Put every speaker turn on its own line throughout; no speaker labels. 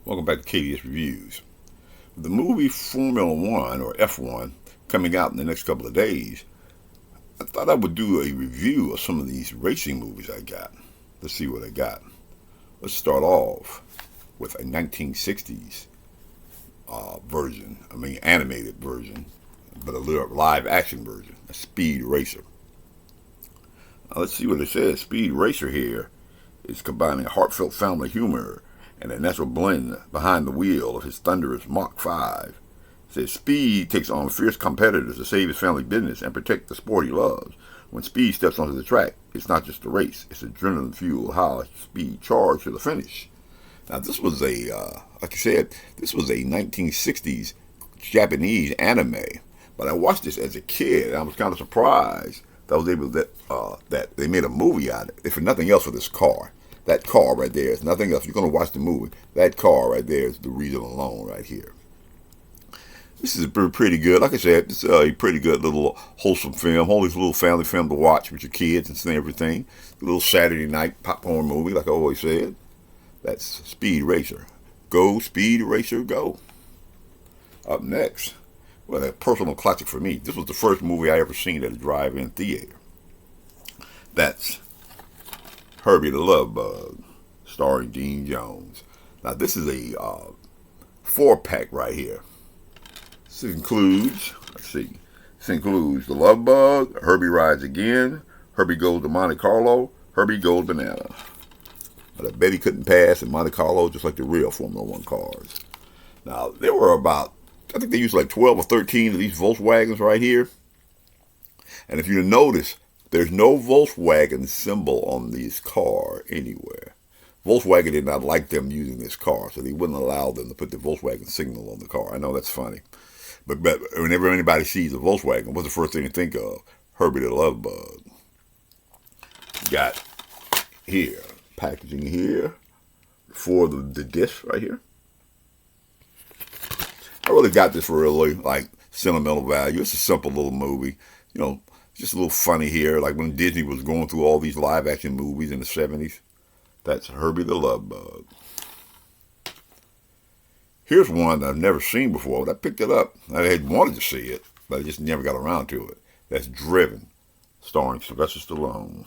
Welcome back to KDS Reviews. The movie Formula One, or F1, coming out in the next couple of days, I thought I would do a review of some of these racing movies I got. Let's see what I got. Let's start off with a 1960s animated version, but a little live action version, a Speed Racer. Now, let's see what it says. Speed Racer here is combining heartfelt family humor and a natural blend behind the wheel of his thunderous Mach 5. It says Speed takes on fierce competitors to save his family business and protect the sport he loves. When Speed steps onto the track, it's not just a race, it's adrenaline fuel, how Speed charged to the finish. Now this was like I said, this was a 1960s Japanese anime, but I watched this as a kid and I was kind of surprised that I was able that they made a movie out of it, if for nothing else for this car. That car right there is nothing else. You're going to watch the movie. That car right there is the reason alone right here. This is pretty good. Like I said, it's a pretty good little wholesome film. Always a little family film to watch with your kids and everything. A little Saturday night popcorn movie, like I always said. That's Speed Racer. Go, Speed Racer, go. Up next, well, a personal classic for me. This was the first movie I ever seen at a drive-in theater. That's Herbie the Love Bug, starring Dean Jones. Now this is a 4-pack right here. This includes, this includes The Love Bug, Herbie Rides Again, Herbie Goes to Monte Carlo, Herbie Goes Banana. But I bet he couldn't pass in Monte Carlo just like the real Formula One cars. Now there were about, I think they used like 12 or 13 of these Volkswagens right here. And if you notice, there's no Volkswagen symbol on this car anywhere. Volkswagen did not like them using this car, so they wouldn't allow them to put the Volkswagen signal on the car. I know that's funny. But whenever anybody sees a Volkswagen, what's the first thing to think of? Herbie the Love Bug. Got here, packaging here for the disc right here. I really got this for really like sentimental value. It's a simple little movie, you know. Just a little funny here, like when Disney was going through all these live-action movies in the 70s. That's Herbie the Love Bug. Here's one that I've never seen before, but I picked it up. I had wanted to see it, but I just never got around to it. That's Driven, starring Sylvester Stallone.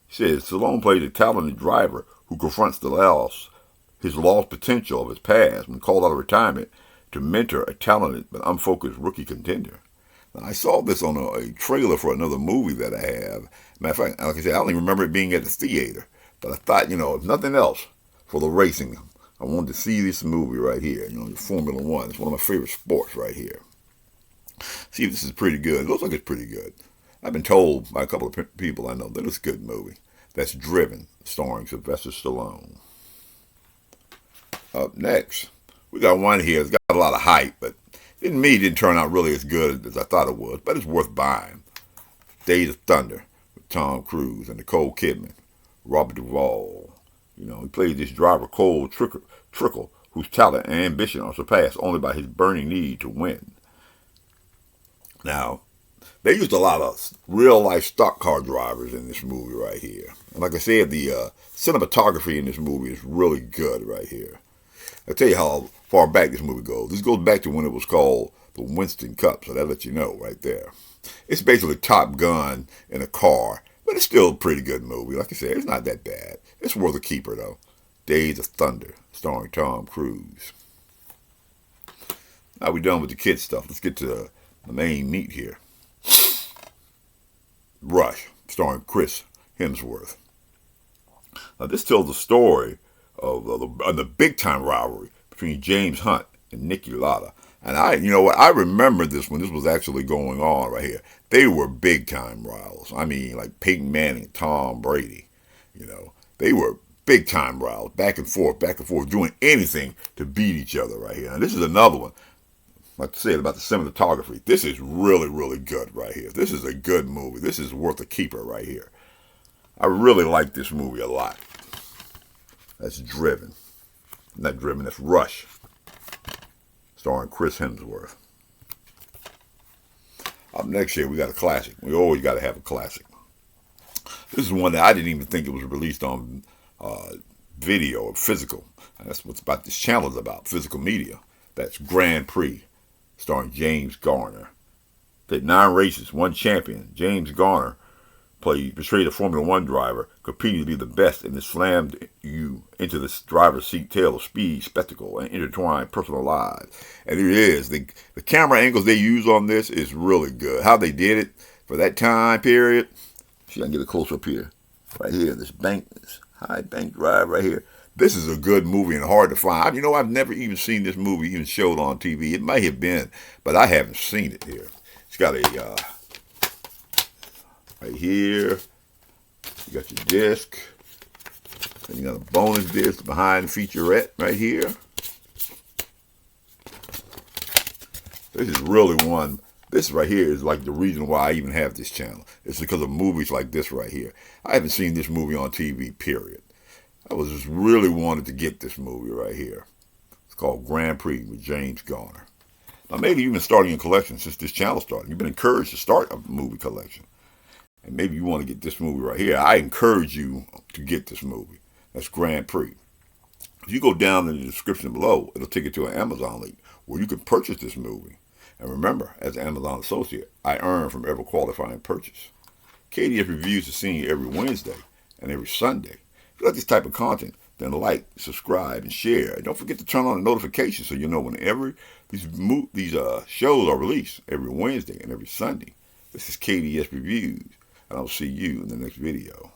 He says Stallone plays a talented driver who confronts his lost potential of his past when called out of retirement to mentor a talented but unfocused rookie contender. Now, I saw this on a trailer for another movie that I have. Matter of fact, like I said, I don't even remember it being at the theater. But I thought, if nothing else, for the racing, I wanted to see this movie right here. Formula One. It's one of my favorite sports right here. See if this is pretty good. It looks like it's pretty good. I've been told by a couple of people I know that it's a good movie. That's Driven, starring Sylvester Stallone. Up next, we got one here. It's got a lot of hype, but didn't turn out really as good as I thought it was, but it's worth buying. Days of Thunder with Tom Cruise and Nicole Kidman, Robert Duvall. He plays this driver Cole Trickle, whose talent and ambition are surpassed only by his burning need to win. Now, they used a lot of real-life stock car drivers in this movie right here. And like I said, the cinematography in this movie is really good right here. I'll tell you how far back this movie goes. This goes back to when it was called the Winston Cup, so that lets you know right there. It's basically Top Gun in a car, but it's still a pretty good movie. Like I said, it's not that bad. It's worth a keeper, though. Days of Thunder, starring Tom Cruise. Now we're done with the kid stuff. Let's get to the main meat here. Rush, starring Chris Hemsworth. Now this tells the story of the big-time rivalry between James Hunt and Niki Lauda. And I remember this when this was actually going on right here. They were big-time rivals. I mean, like Peyton Manning, Tom Brady. They were big-time rivals, back and forth, doing anything to beat each other right here. And this is another one. Like I said about the cinematography, this is really, really good right here. This is a good movie. This is worth a keeper right here. I really like this movie a lot. That's Driven. Not Driven, that's Rush. Starring Chris Hemsworth. Up next here, we got a classic. We always got to have a classic. This is one that I didn't even think it was released on video or physical. And that's what's about this channel is about, physical media. That's Grand Prix, starring James Garner. Did 9 races, 1 champion. James Garner portrayed a Formula One driver competing to be the best, and it slammed you into the driver's seat tale of speed, spectacle, and intertwined personal lives. And it is. The camera angles they use on this is really good. How they did it for that time period. See, I can get a close up here. Right here, this high bank drive right here. This is a good movie and hard to find. You know, I've never even seen this movie even showed on TV. It may have been, but I haven't seen it here. It's got a... right here, you got your disc, and you got a bonus disc behind the featurette right here. This is really one, this right here is like the reason why I even have this channel. It's because of movies like this right here. I haven't seen this movie on TV, period. I was just really wanted to get this movie right here. It's called Grand Prix with James Garner. Now maybe you've been starting a collection since this channel started. You've been encouraged to start a movie collection. And maybe you want to get this movie right here. I encourage you to get this movie. That's Grand Prix. If you go down in the description below, it'll take you to an Amazon link where you can purchase this movie. And remember, as an Amazon associate, I earn from every qualifying purchase. KDS Reviews is seen here every Wednesday and every Sunday. If you like this type of content, then like, subscribe, and share. And don't forget to turn on the notifications so you know whenever these shows are released every Wednesday and every Sunday. This is KDS Reviews, and I'll see you in the next video.